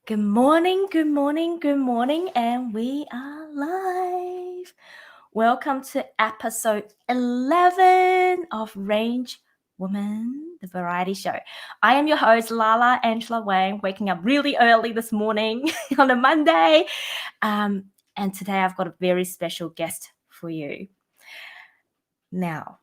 Good morning, good morning, good morning, and we are live. Welcome to episode 11 of Range Woman, the variety show. I am your host, Lala Angela Wang, waking up really early this morning on a Monday. And today I've got a very special guest for you. Now,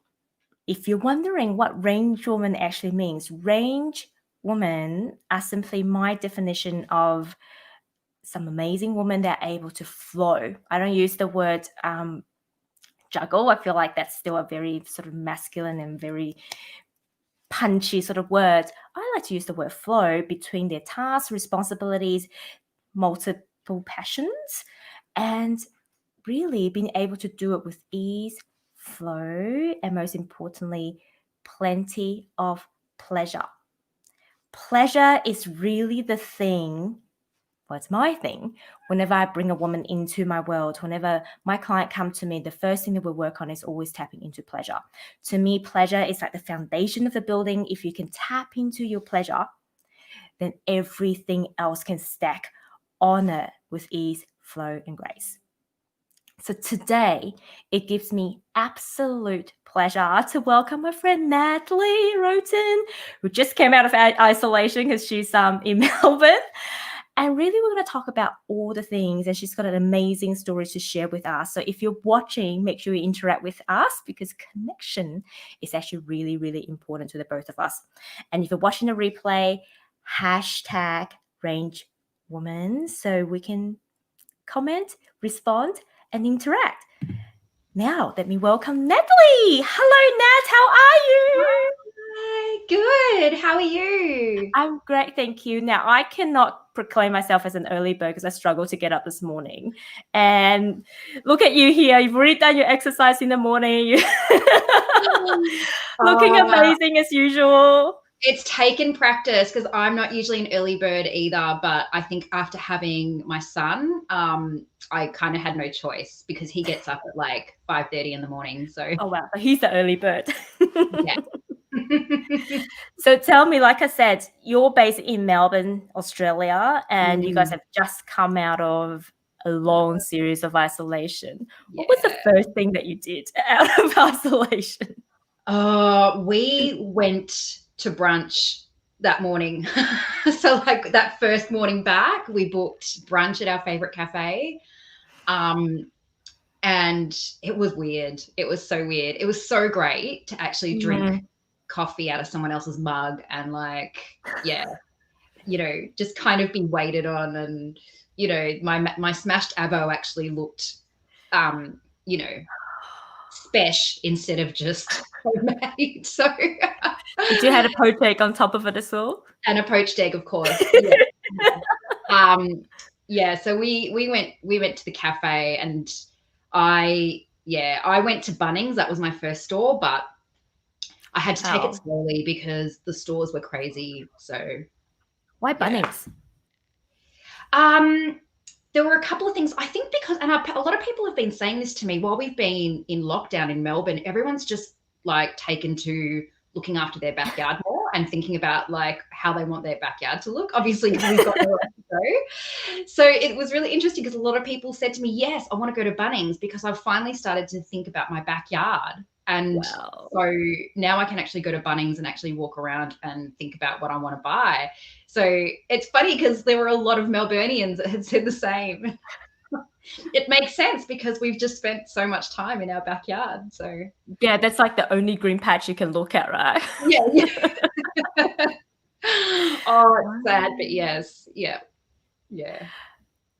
if you're wondering what range woman actually means, range women are simply my definition of some amazing women that are able to flow. I don't use the word juggle. I feel like that's still a very sort of masculine and very punchy sort of word. I like to use the word flow between their tasks, responsibilities, multiple passions, and really being able to do it with ease, flow, and most importantly, plenty of pleasure. Pleasure is really the thing. Well, it's my thing. Whenever I bring a woman into my world, whenever my client comes to me, the first thing that we work on is always tapping into pleasure. To me, pleasure is like the foundation of the building. If you can tap into your pleasure, then everything else can stack on it with ease, flow, and grace. So today, it gives me absolute pleasure to welcome my friend Natalie Roten, who just came out of isolation because she's in Melbourne. And really, we're going to talk about all the things, and she's got an amazing story to share with us. So if you're watching, make sure you interact with us because connection is actually really, really important to the both of us. And if you're watching a replay, hashtag Range Woman so we can comment, respond, and interact. Now, let me welcome Natalie. Hello, Nat. How are you? Hi, good. How are you? I'm great, thank you. Now, I cannot proclaim myself as an early bird because I struggled to get up this morning. And look at you here. You've already done your exercise in the morning. Looking amazing as usual. It's taken practice because I'm not usually an early bird either, but I think after having my son, I kind of had no choice because he gets up at like 5:30 in the morning. So Oh, wow. So he's the early bird. yeah. So tell me, like I said, you're based in Melbourne, Australia, and you guys have just come out of a long series of isolation. What was the first thing that you did out of isolation? We went to brunch that morning. So like that first morning back, we booked brunch at our favorite cafe. And it was weird. It was so weird. It was so great to actually drink coffee out of someone else's mug and like, yeah, just kind of be waited on. And, my smashed abo actually looked, spesh instead of just homemade. So Did you have a poached egg on top of it as well? And a poached egg, of course. Yeah. So we went to the cafe and I went to Bunnings. That was my first store, but I had to take it slowly because the stores were crazy. So why Bunnings? There were a couple of things. I think because, and a lot of people have been saying this to me while we've been in lockdown in Melbourne, everyone's just like taken to looking after their backyard more and thinking about like how they want their backyard to look, obviously, because we've got nowhere to go. So it was really interesting because a lot of people said to me, yes, I want to go to Bunnings because I've finally started to think about my backyard. And so now I can actually go to Bunnings and actually walk around and think about what I want to buy. So it's funny because there were a lot of Melburnians that had said the same. It makes sense because we've just spent so much time in our backyard. So yeah, that's like the only green patch you can look at, right? Yeah. Oh, it's sad, but yes. Yeah.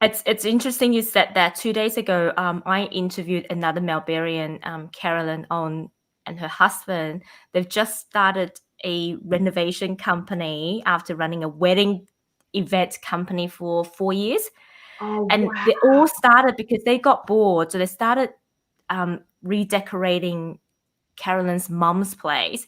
It's interesting you said that. 2 days ago, I interviewed another Melbourneian, Carolyn, and her husband. They've just started a renovation company after running a wedding event company for 4 years. And they all started because they got bored. So they started redecorating Carolyn's mum's place.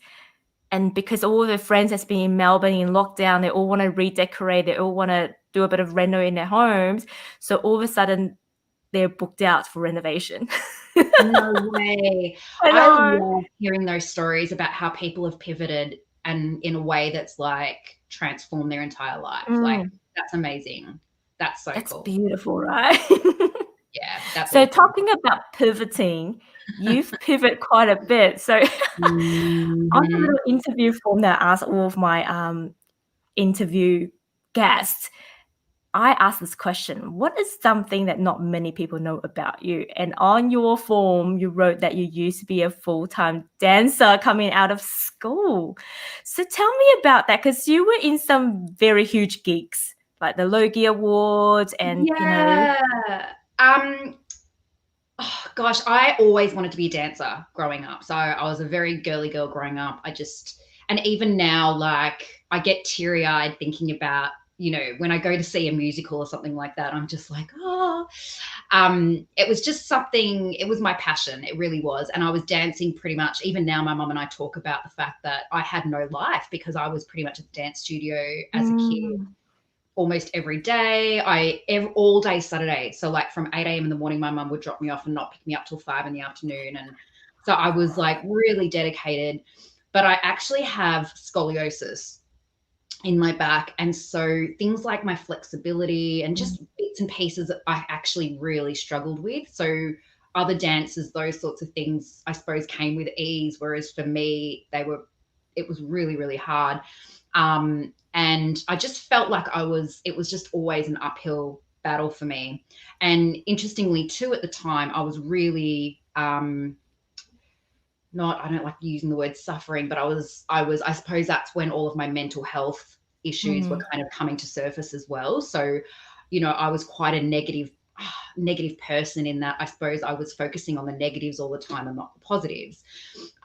And because all of their friends has been in Melbourne in lockdown, they all want to redecorate. They all want to do a bit of reno in their homes. So all of a sudden, they're booked out for renovation. No way. I love hearing those stories about how people have pivoted and in a way that's like transformed their entire life. Like That's amazing. That's so That's cool. beautiful, right? Yeah, that's So awesome. talking about pivoting, you've pivoted quite a bit. So on the Mhm. little interview form that I asked all of my interview guests, I asked this question: what is something that not many people know about you? And on your form, you wrote that you used to be a full-time dancer coming out of school. So tell me about that, because you were in some very huge gigs, like the Logie Awards and, Yeah. Um, oh gosh, I always wanted to be a dancer growing up. So I was a very girly girl growing up. And even now, like, I get teary eyed thinking about, when I go to see a musical or something like that, I'm just like, oh, it was just something, it was my passion. It really was. And I was dancing pretty much, even now, my mum and I talk about the fact that I had no life because I was pretty much at the dance studio as a kid Mm, almost every day. All day Saturday. So like from 8 a.m. in the morning, my mum would drop me off and not pick me up till 5 in the afternoon. And so I was like really dedicated. But I actually have scoliosis in my back. And so things like my flexibility and mm, just bits and pieces that I actually really struggled with. So other dancers, those sorts of things, I suppose, came with ease. Whereas for me, it was really, really hard. And I just felt like it was just always an uphill battle for me. And interestingly, too, at the time, I was really, I don't like using the word suffering, but I suppose that's when all of my mental health issues were mm, kind of coming to surface as well. So, I was quite a negative person in that I suppose I was focusing on the negatives all the time and not the positives.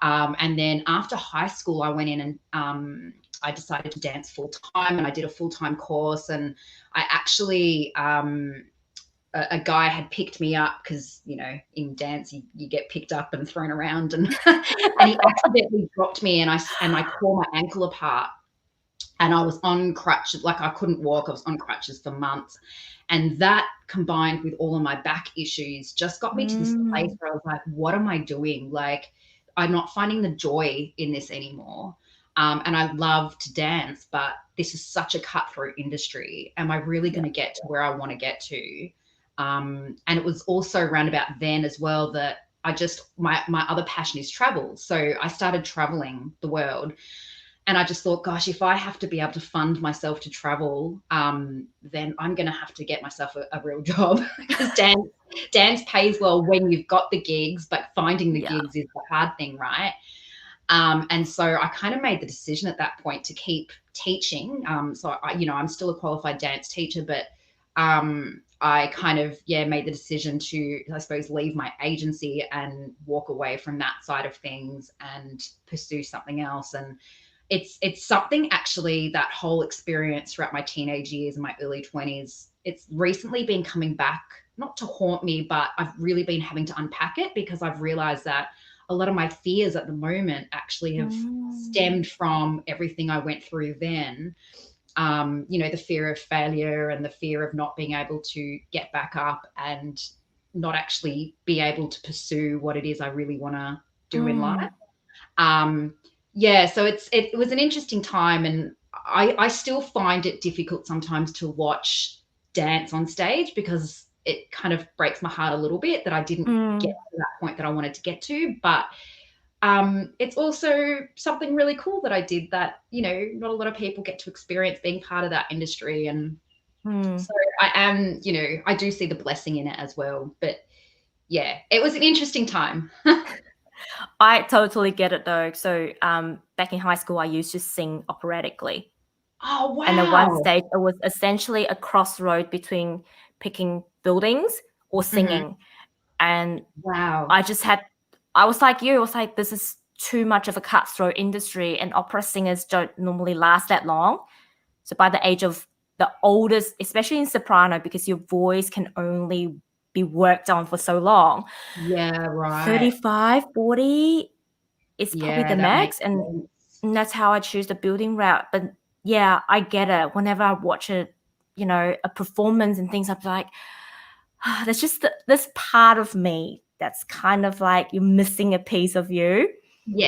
And then after high school, I went in and I decided to dance full time, and I did a full time course. And I actually, a guy had picked me up because, in dance, you get picked up and thrown around. And, and he accidentally dropped me, and I tore my ankle apart. And I was on crutches, like I couldn't walk. I was on crutches for months. And that combined with all of my back issues just got me to this place mm, where I was like, what am I doing? Like, I'm not finding the joy in this anymore. And I love to dance, but this is such a cutthroat industry. Am I really yeah. going to get to where I want to get to? And it was also around about then as well that my other passion is travel. So I started traveling the world. And I just thought, gosh, if I have to be able to fund myself to travel, then I'm going to have to get myself a real job because dance pays well when you've got the gigs, but finding the Yeah. gigs is the hard thing, right? And so I kind of made the decision at that point to keep teaching. I'm still a qualified dance teacher, but I kind of, made the decision to, I suppose, leave my agency and walk away from that side of things and pursue something else. And it's something, actually, that whole experience throughout my teenage years and my early 20s, it's recently been coming back, not to haunt me, but I've really been having to unpack it because I've realized that a lot of my fears at the moment actually have Mm, stemmed from everything I went through then. The fear of failure and the fear of not being able to get back up and not actually be able to pursue what it is I really want to do in life. mm, Um, so it was an interesting time, and I still find it difficult sometimes to watch dance on stage because it kind of breaks my heart a little bit that I didn't get mm, to that point that I wanted to get to. But it's also something really cool that I did that, not a lot of people get to experience being part of that industry. And mm. so I do see the blessing in it as well. But yeah, it was an interesting time. I totally get it though. So, back in high school, I used to sing operatically. Oh, And at one wow. stage, it was essentially a crossroad between picking buildings or Hmm. singing. And Wow. I just had, I was like you, I was like, this is too much of a cutthroat industry, and opera singers don't normally last that long. So by the age of the oldest, especially in soprano, because your voice can only be worked on for so long, Yeah, right. 35, 40 is probably Yeah, the that makes max. sense. And that's how I choose the building route. But yeah, I get it. Whenever I watch a performance and things, I'm like, there's just this part of me that's kind of like you're missing a piece of you.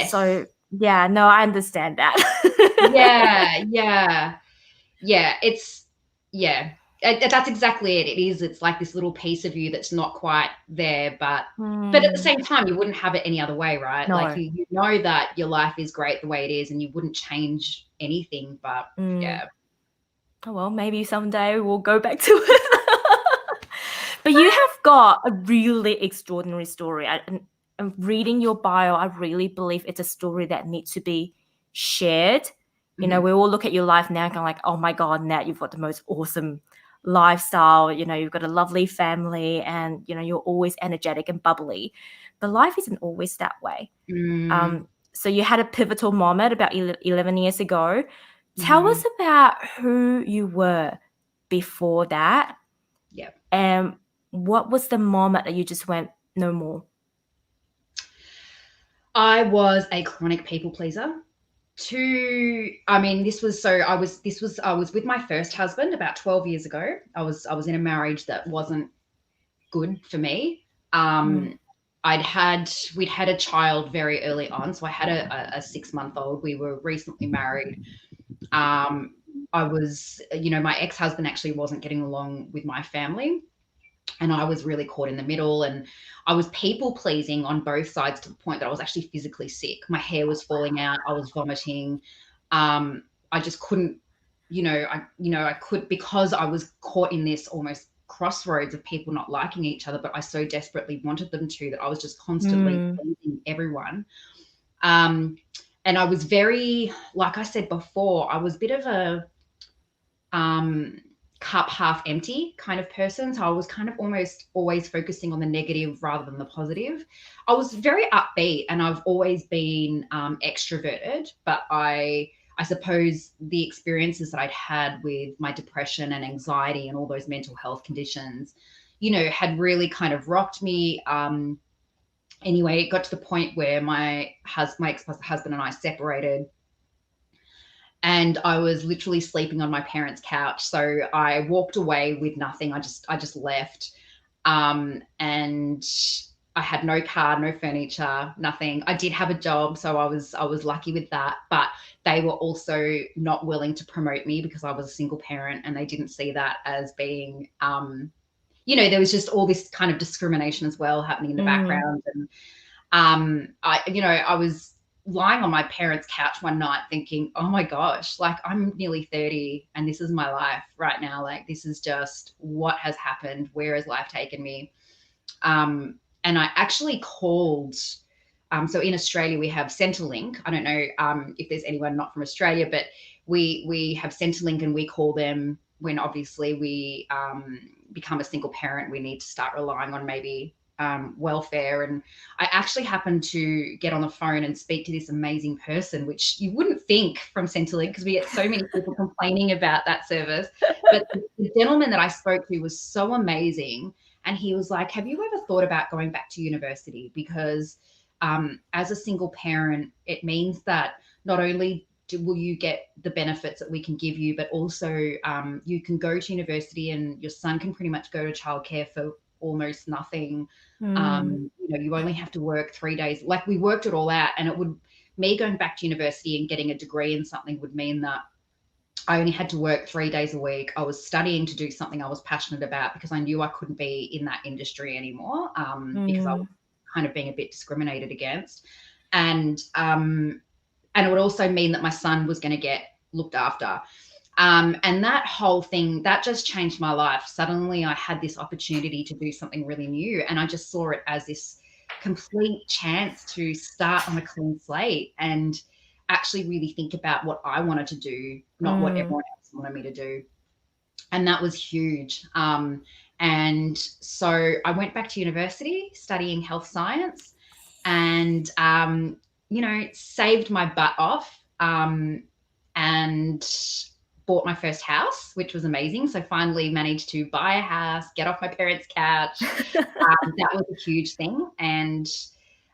So Yes. yeah, no, I understand that. Yeah, yeah. Yeah, yeah, that's exactly it. It is. It's like this little piece of you that's not quite there, but at the same time, you wouldn't have it any other way, right? Like No. you know that your life is great the way it is, and you wouldn't change anything. But yeah. Oh, well, maybe someday we'll go back to it. But you have got a really extraordinary story. And reading your bio, I really believe it's a story that needs to be shared. You know, Mhm. we all look at your life now and go like, oh my God, Nat, you've got the most awesome lifestyle. You know, you've got a lovely family and, you know, you're always energetic and bubbly. But life isn't always that way. Mm, So you had a pivotal moment about 11 years ago. Tell us mhm. about who you were before that, Yeah. and what was the moment that you just went, no more? I was a chronic people pleaser. I mean, I was with my first husband about 12 years ago. I was in a marriage that wasn't good for me. Mm. Um, we'd had a child very early on. So I had a 6 month old. We were recently married. Um, I was, my ex husband actually wasn't getting along with my family. And I was really caught in the middle. And I was people pleasing on both sides to the point that I was actually physically sick. My hair was falling out. I was vomiting. I just couldn't, I could, because I was caught in this almost crossroads of people not liking each other, but I so desperately wanted them to, that I was just constantly Mm. pleasing everyone. Um, and I was very, like I said before, I was a bit of a um, cup half empty kind of person. So I was kind of almost always focusing on the negative rather than the positive. I was very upbeat, and I've always been extroverted, but I suppose the experiences that I'd had with my depression and anxiety and all those mental health conditions, had really kind of rocked me. Anyway, it got to the point where my ex-husband and I separated, and I was literally sleeping on my parents' couch. So I walked away with nothing. I just left. And I had no car, no furniture, nothing. I did have a job, so I was lucky with that. But they were also not willing to promote me because I was a single parent, and they didn't see that as being there was just all this kind of discrimination as well happening in the Mm. background. And I was lying on my parents' couch one night thinking, oh my gosh, like I'm nearly 30 and this is my life right now. Like this is just what has happened. Where has life taken me? And I actually called. So in Australia, we have Centrelink. I don't know if there's anyone not from Australia, but we have Centrelink, and we call them when obviously we become a single parent. We need to start relying on maybe welfare. And I actually happened to get on the phone and speak to this amazing person, which you wouldn't think from Centrelink because we get so many people complaining about that service. But the gentleman that I spoke to was so amazing. And he was like, have you ever thought about going back to university? Because as a single parent, it means that not only will you get the benefits that we can give you, but also you can go to university and your son can pretty much go to childcare for almost nothing. Mm. You only have to work 3 days. Like we worked it all out, and me going back to university and getting a degree in something would mean that I only had to work 3 days a week. I was studying to do something I was passionate about because I knew I couldn't be in that industry anymore because I was Mm. kind of being a bit discriminated against. And it would also mean that my son was going to get looked after. And that whole thing, that just changed my life. Suddenly I had this opportunity to do something really new. And I just saw it as this complete chance to start on a clean slate and actually really think about what I wanted to do, not what Mm. everyone else wanted me to do. And that was huge. And so I went back to university studying health science, and saved my butt off, and bought my first house, which was amazing. So finally managed to buy a house, get off my parents' couch. That was a huge thing. And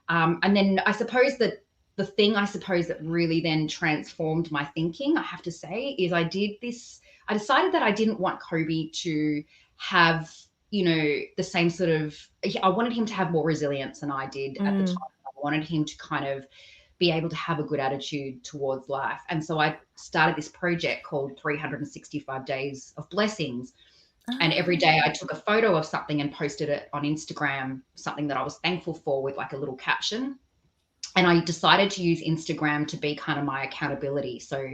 then I suppose that the thing I suppose that really then transformed my thinking, I have to say, is I decided that I didn't want Kobe to have, the same sort of, I wanted him to have more resilience than I did at the Mm. time. I wanted him to kind of be able to have a good attitude towards life. And so I started this project called 365 Days of Blessings. And every day I took a photo of something and posted it on Instagram, something that I was thankful for, with like a little caption. And I decided to use Instagram to be kind of my accountability. So,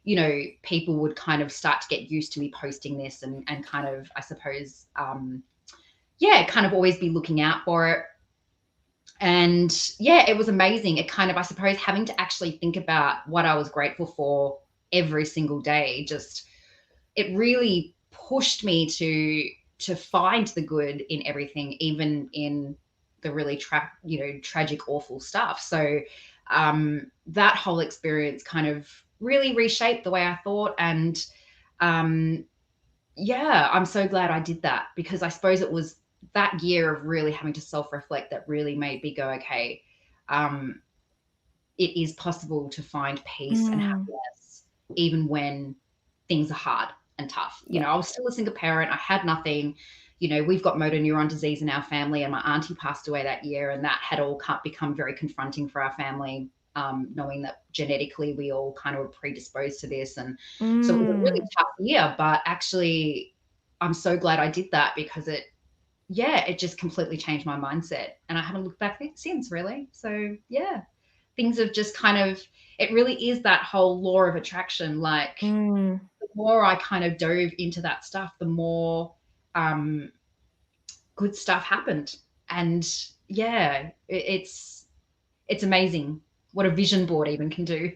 you know, people would kind of start to get used to me posting this and kind of, I suppose, kind of always be looking out for it. And yeah, it was amazing. It kind of, I suppose, having to actually think about what I was grateful for every single day, just, it really pushed me to find the good in everything, even in the really tragic, awful stuff. So that whole experience kind of really reshaped the way I thought. And I'm so glad I did that, because I suppose it was that year of really having to self-reflect that really made me go, okay, it is possible to find peace and happiness even when things are hard and tough. You know, I was still a single parent. I had nothing. You know, we've got motor neuron disease in our family, and my auntie passed away that year, and that had all become very confronting for our family, knowing that genetically we all kind of were predisposed to this. And so it was a really tough year, but actually I'm so glad I did that, because it just completely changed my mindset, and I haven't looked back since, really. So yeah, things have just kind of, it really is that whole law of attraction. Like the more I kind of dove into that stuff, the more good stuff happened. And yeah, it's amazing what a vision board even can do.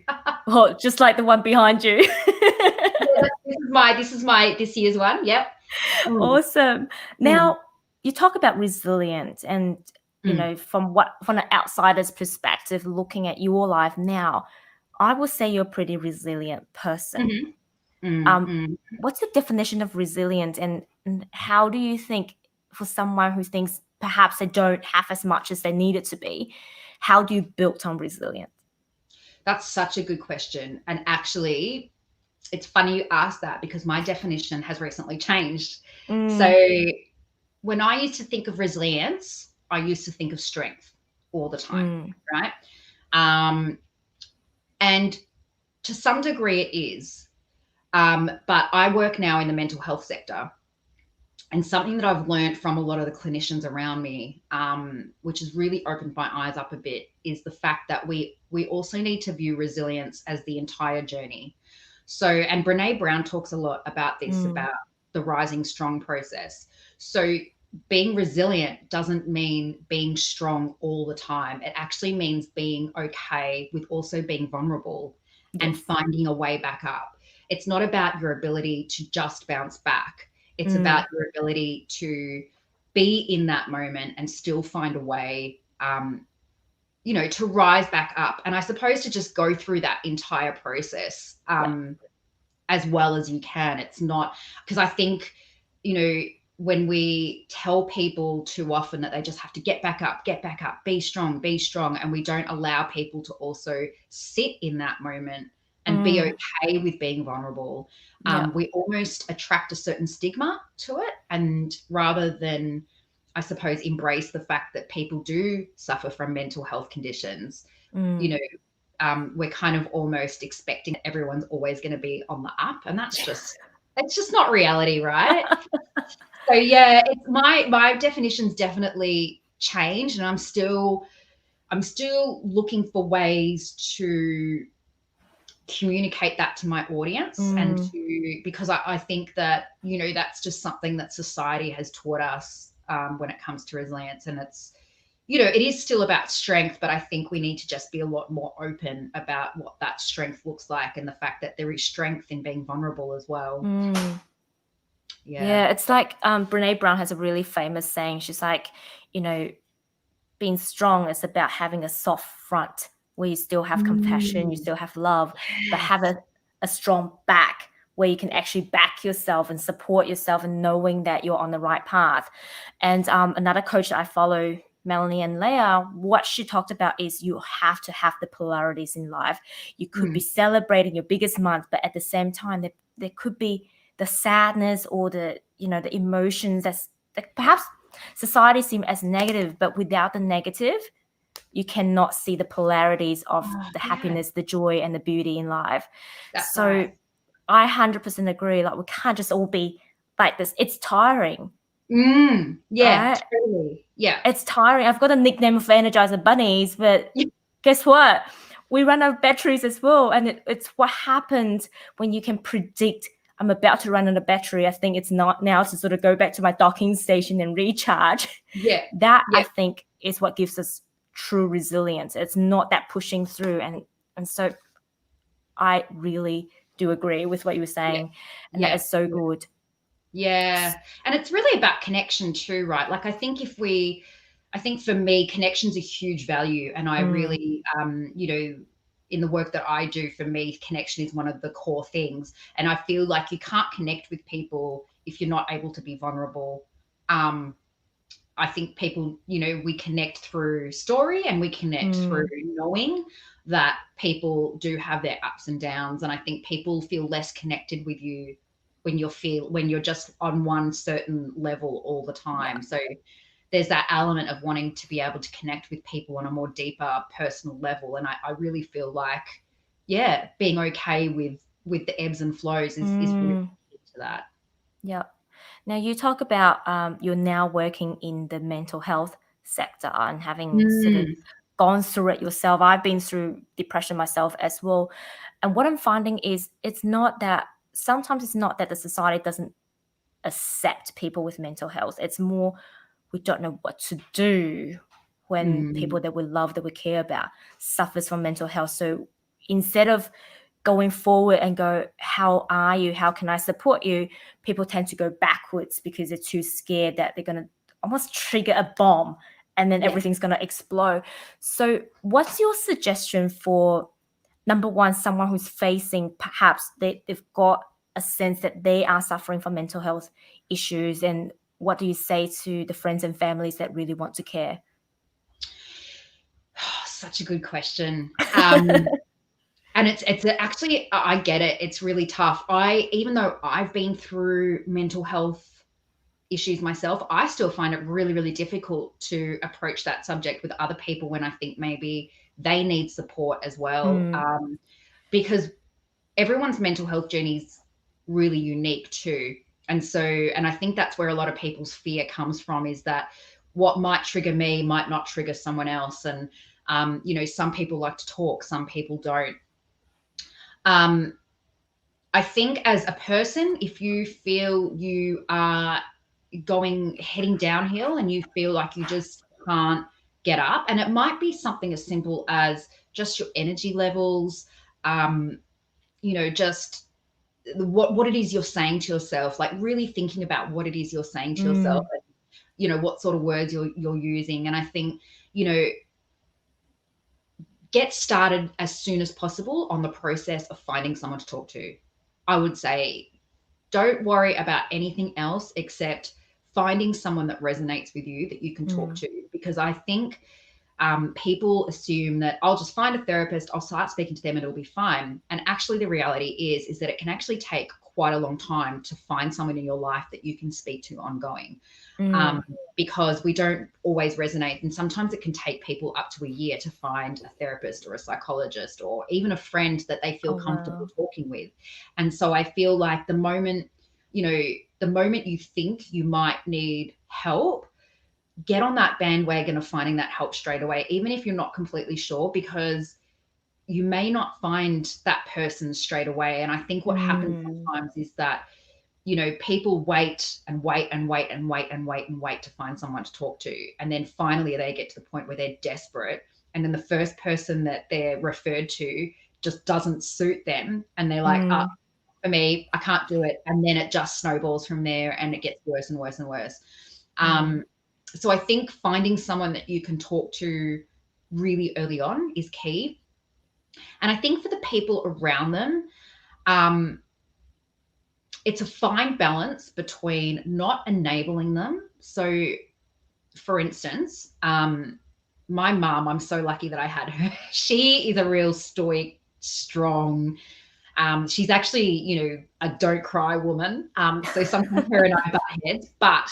Well, just like the one behind you. This is my this year's one. Yep. Awesome. Now, you talk about resilience, and you know, from an outsider's perspective, looking at your life now, I would say you're a pretty resilient person. What's the definition of resilience, and how do you think, for someone who thinks perhaps they don't have as much as they need it to be, how do you build on resilience? That's such a good question. And actually, it's funny you asked that, because my definition has recently changed. So when I used to think of resilience, I used to think of strength all the time, right? And to some degree it is. But I work now in the mental health sector. And something that I've learned from a lot of the clinicians around me, which has really opened my eyes up a bit, is the fact that we also need to view resilience as the entire journey. So, and Brene Brown talks a lot about this, about the rising strong process. So being resilient doesn't mean being strong all the time. It actually means being okay with also being vulnerable and finding a way back up. It's not about your ability to just bounce back. It's about your ability to be in that moment and still find a way, to rise back up. And I suppose to just go through that entire process as well as you can. It's not, because I think, when we tell people too often that they just have to get back up, be strong, and we don't allow people to also sit in that moment and be okay with being vulnerable, we almost attract a certain stigma to it. And rather than, I suppose, embrace the fact that people do suffer from mental health conditions, we're kind of almost expecting everyone's always going to be on the up, and it's just not reality, right? So yeah, it's my definition's definitely changed, and I'm still looking for ways to communicate that to my audience, and because I think that, that's just something that society has taught us when it comes to resilience. And it's, it is still about strength, but I think we need to just be a lot more open about what that strength looks like, and the fact that there is strength in being vulnerable as well. Yeah, it's like Brene Brown has a really famous saying. She's like, being strong is about having a soft front where you still have compassion, you still have love, but have a strong back where you can actually back yourself and support yourself, and knowing that you're on the right path. And another coach that I follow, Melanie and Leah, what she talked about is you have to have the polarities in life. You could be celebrating your biggest month, but at the same time, there could be the sadness or the emotions that perhaps society seem as negative, but without the negative, you cannot see the polarities of the Yeah, happiness, the joy, and the beauty in life. that's So right. I 100% agree. Like, we can't just all be like this. It's tiring, Yeah, right? totally. Yeah. It's tiring. I've got a nickname for Energizer Bunnies, but guess what? We run out of batteries as well. And it's what happens when you can predict I'm about to run out of battery. I think it's not now to sort of go back to my docking station and recharge. Yeah. That, I Yeah. think, is what gives us true resilience. It's not that pushing through. And so I really do agree with what you were Yeah. saying. And that Yeah. is so Yeah. good. Yeah. And it's really about connection too, right? Like, I think for me, connection's a huge value. And I Mm, really, in the work that I do, for me, connection is one of the core things. And I feel like you can't connect with people if you're not able to be vulnerable. Um, I think people, we connect through story and we connect through mm, knowing that people do have their ups and downs. And I think people feel less connected with you when you're just on one certain level all the yeah. time. So there's that element of wanting to be able to connect with people on a more deeper personal level. And I really feel like, yeah, being okay with the ebbs and flows is really Mm, key to that. yeah. Now, you talk about you're now working in the mental health sector and having sort of Mm, gone through it yourself. I've been through depression myself as well. And what I'm finding is sometimes it's not that the society doesn't accept people with mental health. It's more we don't know what to do when mm, people that we love, that we care about, suffers from mental health. So instead of going forward and go, how are you? How can I support you? People tend to go backwards because they're too scared that they're going to almost trigger a bomb and then yeah. everything's going to explode. So, what's your suggestion for number one, someone who's facing perhaps they've got a sense that they are suffering from mental health issues? And what do you say to the friends and families that really want to care? Such a good question. And it's actually, I get it. It's really tough. Even though I've been through mental health issues myself, I still find it really, really difficult to approach that subject with other people when I think maybe they need support as well. Mm, Because everyone's mental health journey is really unique too. And I think that's where a lot of people's fear comes from, is that what might trigger me might not trigger someone else. And, some people like to talk, some people don't. Um, I think as a person, if you feel you are heading downhill and you feel like you just can't get up, and it might be something as simple as just your energy levels, just what it is you're saying to yourself, like really thinking about what it is you're saying to yourself, mm, and what sort of words you're using. And I think, you know, get started as soon as possible on the process of finding someone to talk to. I would say don't worry about anything else except finding someone that resonates with you that you can talk mm, to. Because I think people assume that I'll just find a therapist, I'll start speaking to them, and it'll be fine. And actually, the reality is that it can actually take quite a long time to find someone in your life that you can speak to ongoing. mm. Um, because we don't always resonate. And sometimes it can take people up to a year to find a therapist or a psychologist or even a friend that they feel Oh, comfortable wow. talking with. And so I feel like the moment you think you might need help, get on that bandwagon of finding that help straight away, even if you're not completely sure, because you may not find that person straight away. And I think what happens Mm, sometimes is that people wait and wait and wait and wait and wait and wait to find someone to talk to. And then finally they get to the point where they're desperate. And then the first person that they're referred to just doesn't suit them. And they're like, mm, for me, I can't do it. And then it just snowballs from there and it gets worse and worse and worse. mm, So I think finding someone that you can talk to really early on is key. And I think for the people around them, um, it's a fine balance between not enabling them. So, for instance, my mum, I'm so lucky that I had her. She is a real stoic, strong. She's actually, a don't cry woman. So sometimes her and I butt heads, but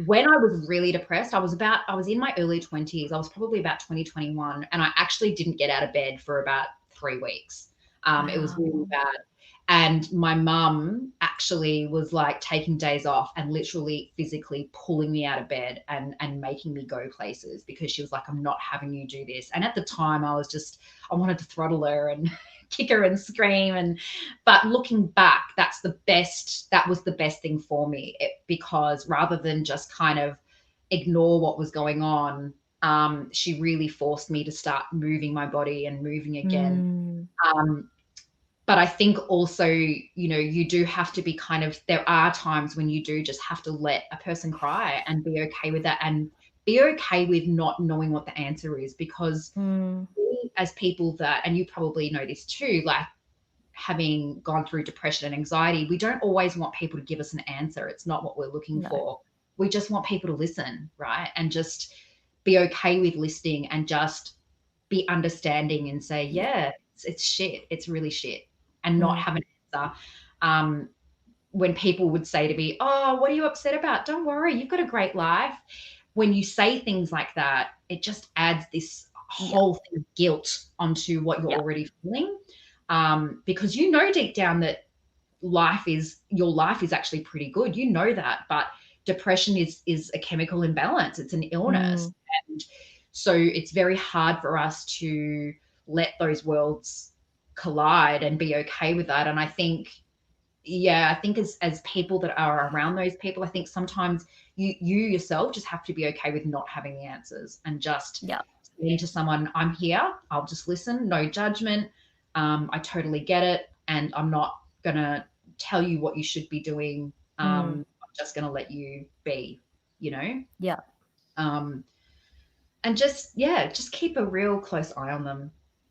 when I was really depressed, I was in my early 20s. I was probably about 2021, and I actually didn't get out of bed for about 3 weeks. It was really Wow. bad. And my mum actually was like taking days off and literally physically pulling me out of bed and making me go places, because she was like, I'm not having you do this. And at the time I wanted to throttle her and kick her and scream. But looking back, that was the best thing for me, because rather than just kind of ignore what was going on, she really forced me to start moving my body and moving again. Mm, But I think also, you do have to be there are times when you do just have to let a person cry and be okay with that, and be okay with not knowing what the answer is, because mm, we, as people that, and you probably know this too, like having gone through depression and anxiety, we don't always want people to give us an answer. It's not what we're looking no. for. We just want people to listen, right? And just be okay with listening, and just be understanding and say, Yeah. yeah, it's shit. It's really shit. And not Mm, have an answer. When people would say to me, oh, what are you upset about? Don't worry, you've got a great life. When you say things like that, it just adds this yeah. whole thing of guilt onto what you're Yeah. already feeling. Because deep down that your life is actually pretty good. You know that, but depression is a chemical imbalance. It's an illness. Mm, And so it's very hard for us to let those worlds collide and be okay with that. And I think, yeah, I think as people that are around those people, I think sometimes you yourself just have to be okay with not having the answers, and just yeah. saying to someone, I'm here, I'll just listen, no judgment. I totally get it, and I'm not gonna tell you what you should be doing. Mm, I'm just gonna let you be, you know. yeah. Um, and just keep a real close eye on them,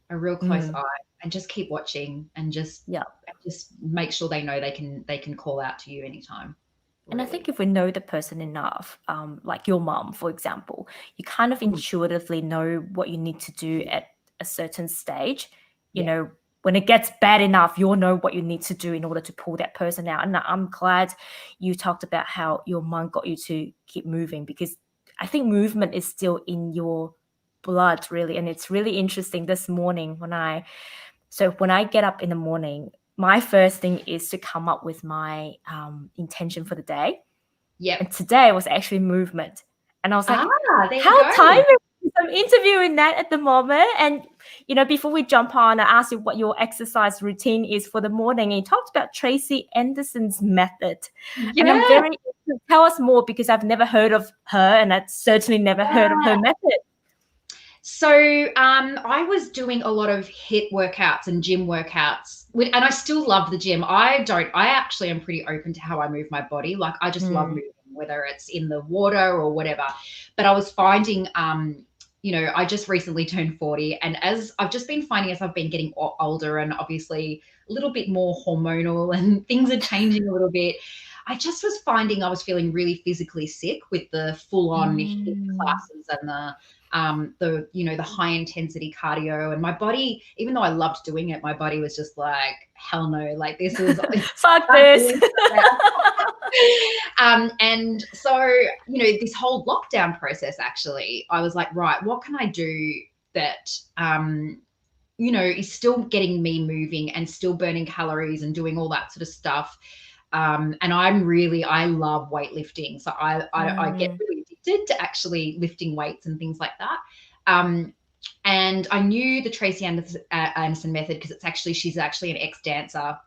a real close Mm, eye, and just keep watching, and yeah. just make sure they know they can call out to you anytime. And I think Really. if we know the person enough, like your mum, for example, you kind of Mm. intuitively know what you need to do at a certain stage. You Yeah. know, when it gets bad enough, you'll know what you need to do in order to pull that person out. And I'm glad you talked about how your mum got you to keep moving, because I think movement is still in your blood, really. And it's really interesting this morning when I get up in the morning, my first thing is to come up with my intention for the day. Yep. And today was actually movement. And I was like, There you how go. timely. I'm interviewing that at the moment. And, before we jump on, I asked you what your exercise routine is for the morning. And you talked about Tracy Anderson's method. And I'm Yeah. very, tell us more, because I've never heard of her, and I've certainly never heard of her method. So I was doing a lot of HIIT workouts and gym workouts, and I still love the gym. I actually am pretty open to how I move my body. Like, I just love Mm, moving, whether it's in the water or whatever. But I was finding, I just recently turned 40, and as I've just been finding, as I've been getting older, and obviously a little bit more hormonal and things are changing a little bit, I just was finding I was feeling really physically sick with the full on HIIT mm. classes and the high intensity cardio, and my body, even though I loved doing it, my body was just like, hell no, like this is Fuck this. and so, this whole lockdown process, actually, I was like, right, what can I do that is still getting me moving and still burning calories and doing all that sort of stuff. And I love weightlifting. So I get Mm, really addicted to actually lifting weights and things like that. Um, and I knew the Tracy Anderson method, because she's actually an ex-dancer,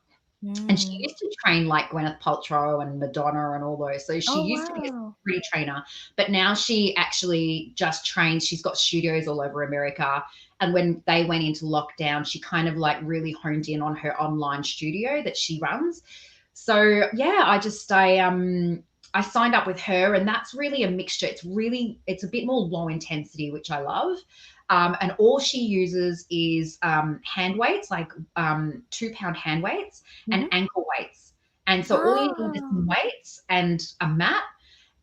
and she mm. used to train like Gwyneth Paltrow and Madonna and all those. So she Oh, used to be a wow. pretty trainer, but now she actually just trains. She's got studios all over America. And when they went into lockdown, she kind of like really honed in on her online studio that she runs. So yeah, I signed up with her, and that's really a mixture. It's a bit more low intensity, which I love. And all she uses is hand weights, like 2 pound hand weights and Mhm. ankle weights. And so all you need is some Ah. weights and a mat,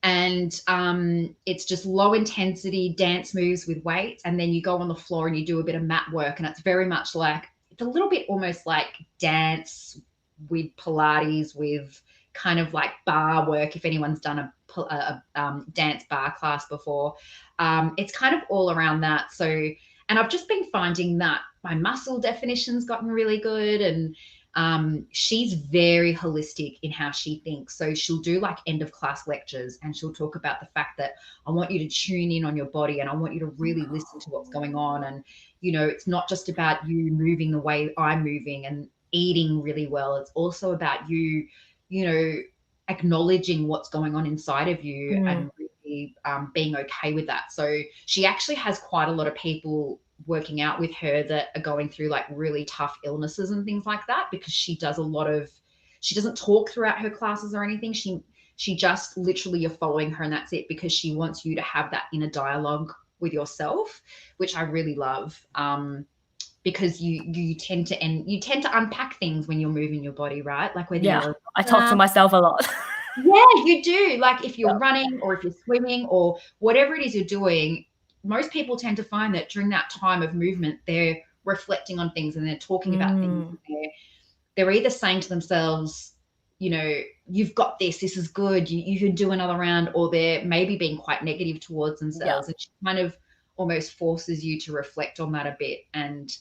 and it's just low intensity dance moves with weights, and then you go on the floor and you do a bit of mat work, and it's very much like, it's a little bit almost like dance with Pilates with kind of like bar work, if anyone's done a dance bar class before. It's kind of all around that. So, and I've just been finding that my muscle definition's gotten really good, and she's very holistic in how she thinks. So she'll do like end of class lectures, and she'll talk about the fact that I want you to tune in on your body, and I want you to really listen to what's going on. And, you know, it's not just about you moving the way I'm moving and eating really well. It's also about you, you know, acknowledging what's going on inside of you and really being okay with that. So she actually has quite a lot of people working out with her that are going through like really tough illnesses and things like that, because she does a lot of, she doesn't talk throughout her classes or anything. She just literally, you're following her and that's it, because she wants you to have that inner dialogue with yourself, which I really love. Because you tend to unpack things when you're moving your body, right? Like whether you're I talk to myself a lot. yeah, you do. Like if you're running or if you're swimming or whatever it is you're doing, most people tend to find that during that time of movement, they're reflecting on things and they're talking about things. They're either saying to themselves, you know, you've got this is good, you can do another round, or they're maybe being quite negative towards themselves. And she kind of almost forces you to reflect on that a bit. And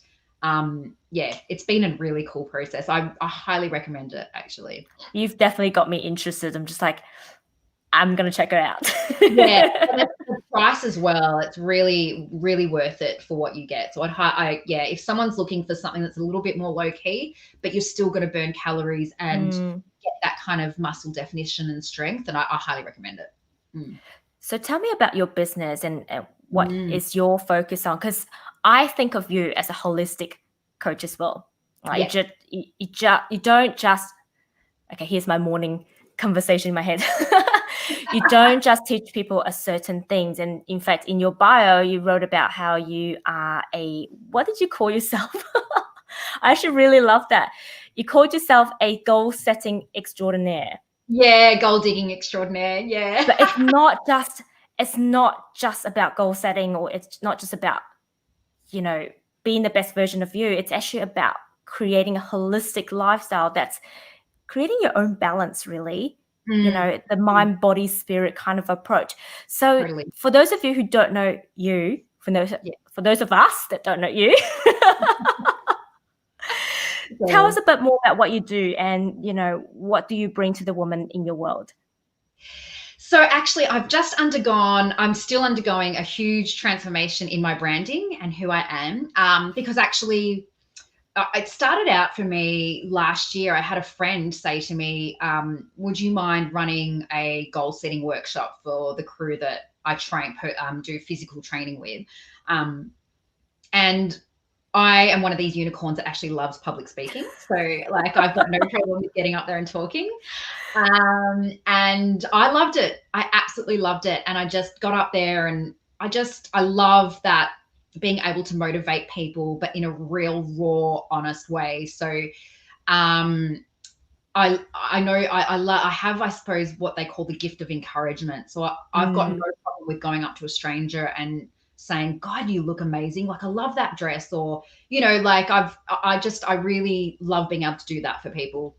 it's been a really cool process. I highly recommend it, actually. You've definitely got me interested. I'm just like, I'm going to check it out. Yeah, and the price as well. It's really, really worth it for what you get. So if someone's looking for something that's a little bit more low key, but you're still going to burn calories and get that kind of muscle definition and strength, and I highly recommend it. So tell me about your business and what is your focus on? Because I think of you as a holistic coach as well. Right? Yeah. You don't just, okay, here's my morning conversation in my head. You don't just teach people a certain things. And in fact, in your bio, you wrote about how you are what did you call yourself? I actually really love that. You called yourself a goal-setting extraordinaire. Yeah, goal digging extraordinaire. Yeah. But it's not just about goal setting, or it's not just about, you know, being the best version of you. It's actually about creating a holistic lifestyle that's creating your own balance, really. You know, the mind, body, spirit kind of approach. So Totally. For those of you who don't know you, for those of us that don't know you, tell us a bit more about what you do and, you know, what do you bring to the woman in your world? So actually, I'm still undergoing a huge transformation in my branding and who I am, because actually it started out for me last year. I had a friend say to me, would you mind running a goal setting workshop for the crew that I do physical training with? And I am one of these unicorns that actually loves public speaking. So like I've got no problem with getting up there and talking. And I loved it. I absolutely loved it. And I just got up there and I love that, being able to motivate people, but in a real raw, honest way. So I know I have, I suppose, what they call the gift of encouragement. So I've got no problem with going up to a stranger and saying, God, you look amazing. Like, I love that dress. Or, you know, like I really love being able to do that for people.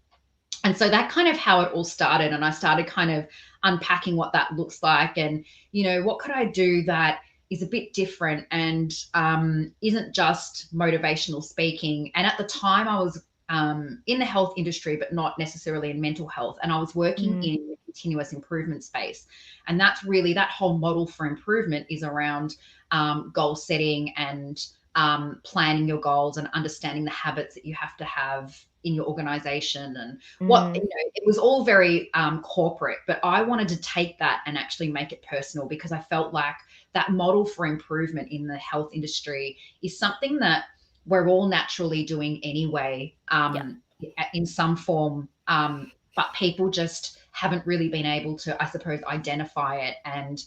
And so that kind of how it all started. And I started kind of unpacking what that looks like, and, you know, what could I do that is a bit different and isn't just motivational speaking. And at the time I was in the health industry, but not necessarily in mental health. And I was working in the continuous improvement space. And that's really, that whole model for improvement is around goal setting and planning your goals and understanding the habits that you have to have in your organization. And what, you know, it was all very corporate, but I wanted to take that and actually make it personal, because I felt like that model for improvement in the health industry is something that we're all naturally doing anyway, in some form, but people just haven't really been able to, I suppose, identify it and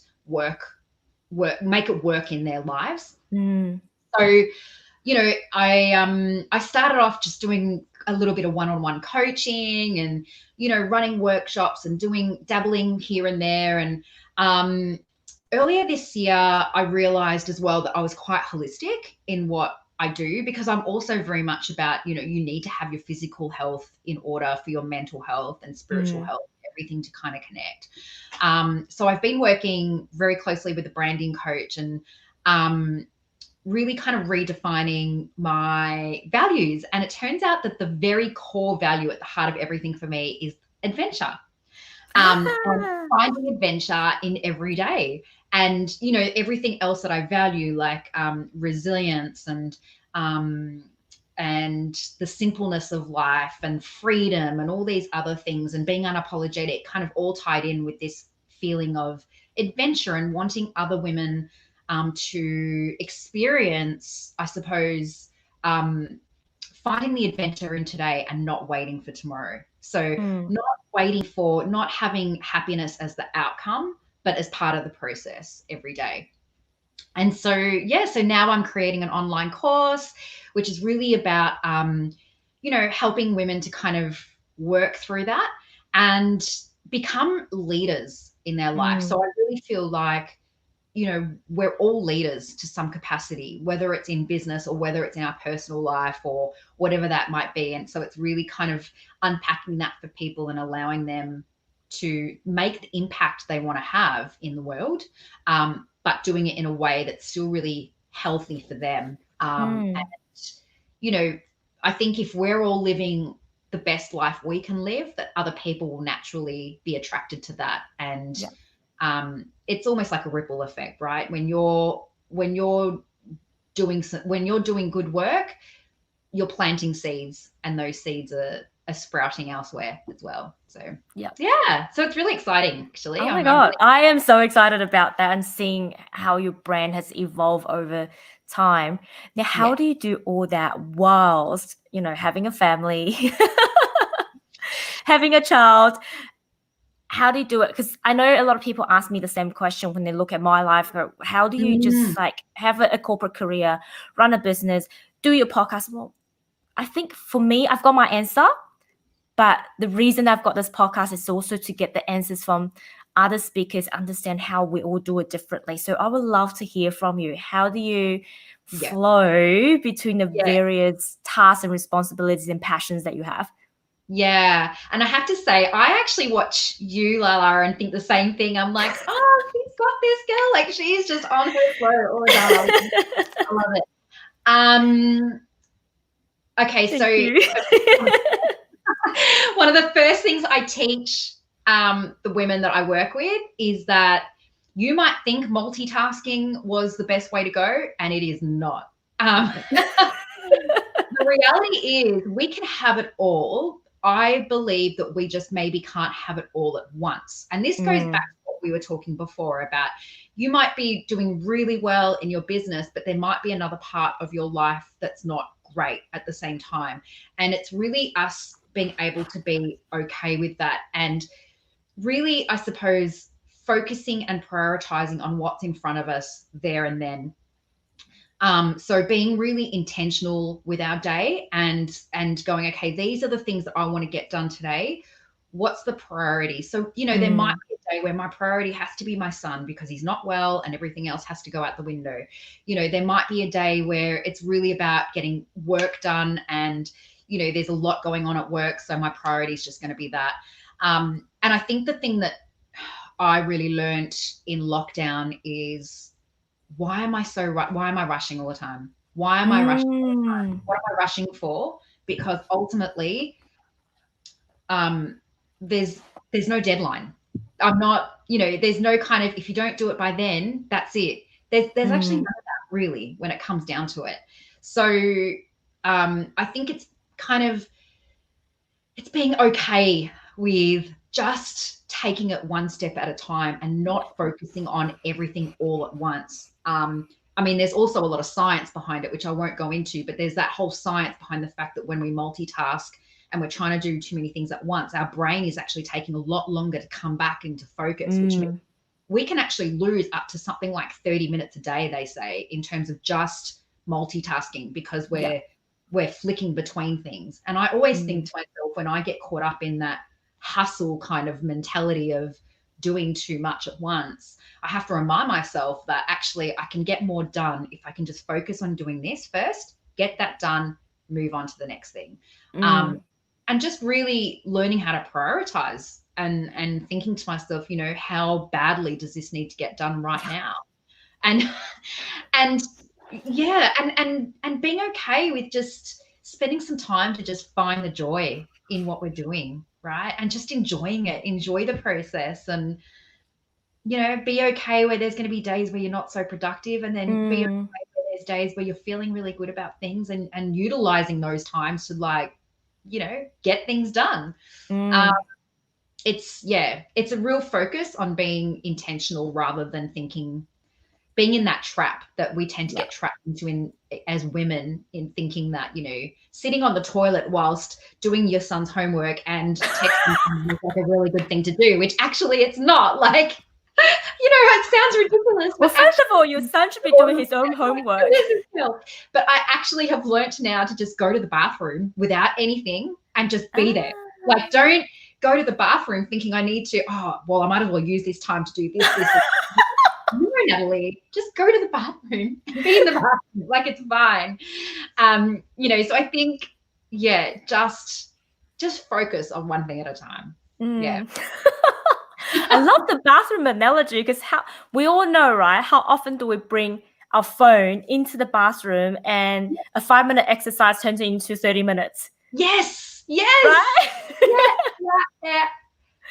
make it work in their lives. So, you know, I started off just doing a little bit of one-on-one coaching and, you know, running workshops and dabbling here and there. And earlier this year, I realized as well that I was quite holistic in what I do, because I'm also very much about, you know, you need to have your physical health in order for your mental health and spiritual health, everything to kind of connect. So I've been working very closely with a branding coach and really kind of redefining my values. And it turns out that the very core value at the heart of everything for me is adventure. And finding adventure in every day. And, you know, everything else that I value, like resilience and the simpleness of life and freedom and all these other things and being unapologetic, kind of all tied in with this feeling of adventure and wanting other women to experience, I suppose, finding the adventure in today and not waiting for tomorrow. So not having happiness as the outcome, but as part of the process every day. And so, yeah, so now I'm creating an online course, which is really about, you know, helping women to kind of work through that and become leaders in their life. So I really feel like, you know, we're all leaders to some capacity, whether it's in business or whether it's in our personal life or whatever that might be. And so it's really kind of unpacking that for people and allowing them to make the impact they want to have in the world, but doing it in a way that's still really healthy for them. And, you know, I think if we're all living the best life we can live, that other people will naturally be attracted to that. And it's almost like a ripple effect, right? When you're doing good work, you're planting seeds, and those seeds are sprouting elsewhere as well. So yeah, so it's really exciting, actually. Oh my God, I am so excited about that and seeing how your brand has evolved over time. Now, how do you do all that whilst, you know, having a family, having a child? How do you do it? Because I know a lot of people ask me the same question when they look at my life. How do you just like have a corporate career, run a business, do your podcast? Well, I think for me, I've got my answer. But the reason I've got this podcast is also to get the answers from other speakers, understand how we all do it differently. So I would love to hear from you. How do you flow between the various tasks and responsibilities and passions that you have? Yeah. And I have to say, I actually watch you, Lala, and think the same thing. I'm like, oh, she's got this girl. Like, she's just on her flow all the time. I love it. Okay, so one of the first things I teach the women that I work with is that you might think multitasking was the best way to go, and it is not. The reality is we can have it all. I believe that we just maybe can't have it all at once. And this goes back to what we were talking before about you might be doing really well in your business, but there might be another part of your life that's not great at the same time. And it's really us being able to be okay with that and really, I suppose, focusing and prioritizing on what's in front of us there and then. So being really intentional with our day and going, okay, these are the things that I want to get done today. What's the priority? So, you know, there might be a day where my priority has to be my son because he's not well and everything else has to go out the window. You know, there might be a day where it's really about getting work done and, you know, there's a lot going on at work. So my priority is just going to be that. And I think the thing that I really learned in lockdown is why am I rushing all the time? Why am I rushing all the time? What am I rushing for? Because ultimately, there's no dedeadline. I'm not, you know, there's no kind of, if you don't do it by then, that's it. There's actually none of that really when it comes down to it. So I think it's kind of, it's being okay with just taking it one step at a time and not focusing on everything all at once. I mean, there's also a lot of science behind it, which I won't go into, but there's that whole science behind the fact that when we multitask and we're trying to do too many things at once, our brain is actually taking a lot longer to come back into focus, which means we can actually lose up to something like 30 minutes a day, they say, in terms of just multitasking because we're flicking between things. And I always think to myself when I get caught up in that hustle kind of mentality of doing too much at once, I have to remind myself that actually I can get more done if I can just focus on doing this first, get that done, move on to the next thing. And just really learning how to prioritize and thinking to myself, you know, how badly does this need to get done right now? And and yeah, and being okay with just spending some time to just find the joy in what we're doing, right? And just enjoying it, enjoy the process, and you know, be okay where there's going to be days where you're not so productive, and then be okay where there's days where you're feeling really good about things, and utilizing those times to, like, you know, get things done. It's a real focus on being intentional rather than being in that trap that we tend to get trapped into as women, in thinking that, you know, sitting on the toilet whilst doing your son's homework and texting him is like a really good thing to do, which actually it's not. Like, you know, it sounds ridiculous. Well, first of all, your son should be doing his own homework. But I actually have learnt now to just go to the bathroom without anything and just be there. Like, don't go to the bathroom thinking I need to, I might as well use this time to do this. No, Natalie, just go to the bathroom and be in the bathroom. Like, it's fine. You know, so I think, just focus on one thing at a time. Yeah. I love the bathroom analogy, because we all know, right? How often do we bring our phone into the bathroom and a 5-minute exercise turns into 30 minutes? Yes. Right? Yeah.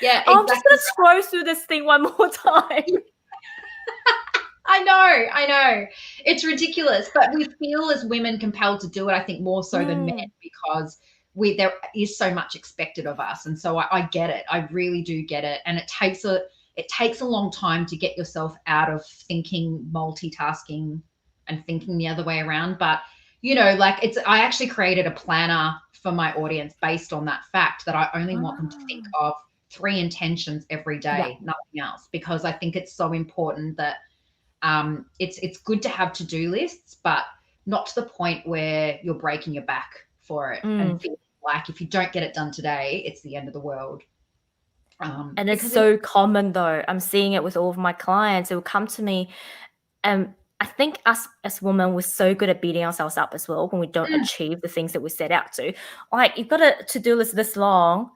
Exactly. I'm just going to scroll through this thing one more time. I know. It's ridiculous, but we feel as women compelled to do it, I think, more so than men, because there is so much expected of us. And so I get it. I really do get it. And it takes a long time to get yourself out of thinking multitasking and thinking the other way around. But, you know, like, I actually created a planner for my audience based on that fact, that I only want them to think of 3 intentions every day, nothing else, because I think it's so important that it's good to have to-do lists, but not to the point where you're breaking your back for it and feeling like if you don't get it done today, it's the end of the world. And it's so common, though. I'm seeing it with all of my clients. It will come to me, and I think us as women, we're so good at beating ourselves up as well when we don't achieve the things that we set out to. Like, you've got a to-do list this long,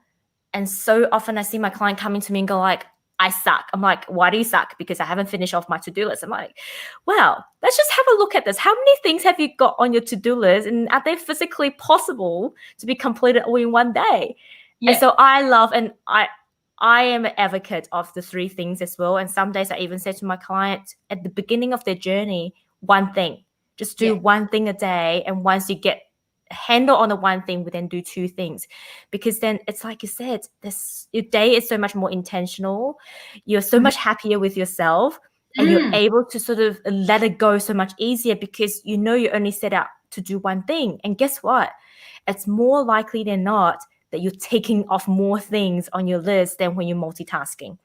and so often I see my client coming to me and go like, I suck. I'm like, why do you suck? Because I haven't finished off my to-do list. I'm like, well, let's just have a look at this. How many things have you got on your to-do list, and are they physically possible to be completed all in one day? And so I love, and I am an advocate of the 3 things as well. And some days I even say to my client at the beginning of their journey, one thing, just do one thing a day. And once you get a handle on the one thing, we then do 2 things, because then it's like you said, your day is so much more intentional. You're so much happier with yourself, and you're able to sort of let it go so much easier, because you know you only set out to do one thing. And guess what? It's more likely than not that you're taking off more things on your list than when you're multitasking.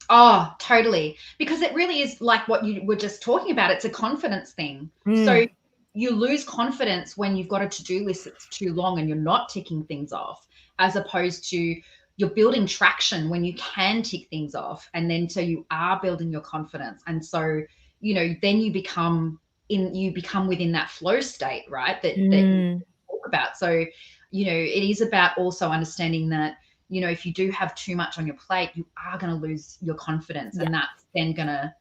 Oh, totally. Because it really is like what you were just talking about. It's a confidence thing. So you lose confidence when you've got a to-do list that's too long and you're not ticking things off, as opposed to you're building traction when you can tick things off. And then so you are building your confidence. And so, you know, then you become within that flow state, right? That you talk about. So, you know, it is about also understanding that, you know, if you do have too much on your plate, you are going to lose your confidence, and that's then going to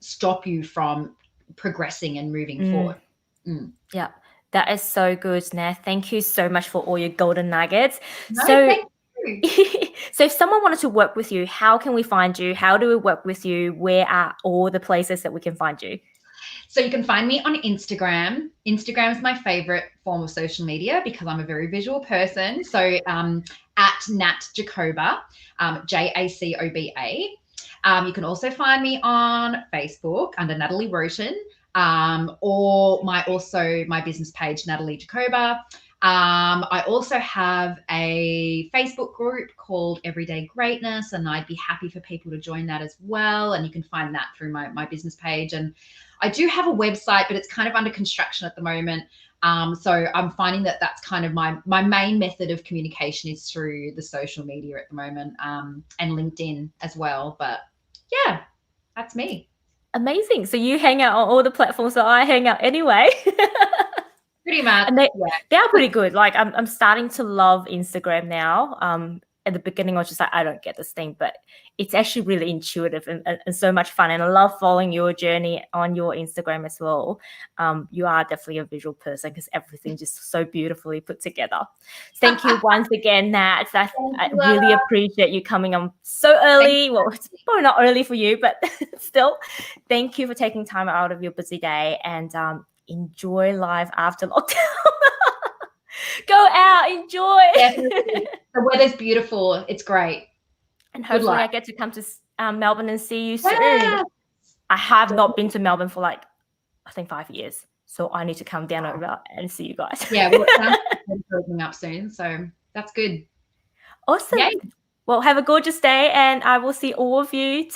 stop you from progressing and moving forward. Yeah, that is so good, Nat. Thank you so much for all your golden nuggets. Thank you. So if someone wanted to work with you, how can we find you? How do we work with you? Where are all the places that we can find you? So you can find me on Instagram. Instagram is my favorite form of social media because I'm a very visual person. So at Nat Jacoba, Jacoba. You can also find me on Facebook under Natalie Roten, or my business page, Natalie Jacoba. I also have a Facebook group called Everyday Greatness, and I'd be happy for people to join that as well. And you can find that through my business page. And I do have a website, but it's kind of under construction at the moment. So I'm finding that that's kind of my main method of communication is through the social media at the moment, and LinkedIn as well. But yeah, that's me. Amazing. So you hang out on all the platforms that I hang out anyway. Pretty much. And they are pretty good. Like I'm starting to love Instagram now. at the beginning I was just like, I don't get this thing, but it's actually really intuitive and so much fun. And I love following your journey on your Instagram as well. You are definitely a visual person because everything's just so beautifully put together. Thank you once again, Nat. I really appreciate you coming on so early. Well, it's probably not early for you, but still, thank you for taking time out of your busy day, and enjoy life after lockdown. Go out, enjoy. Definitely. The weather's beautiful. It's great. And hopefully I get to come to Melbourne and see you soon. Yes. I have not been to Melbourne for like, I think 5 years. So I need to come down over and see you guys. Yeah, well, it sounds like it's opening up soon. So that's good. Awesome. Yay. Well, have a gorgeous day, and I will see all of you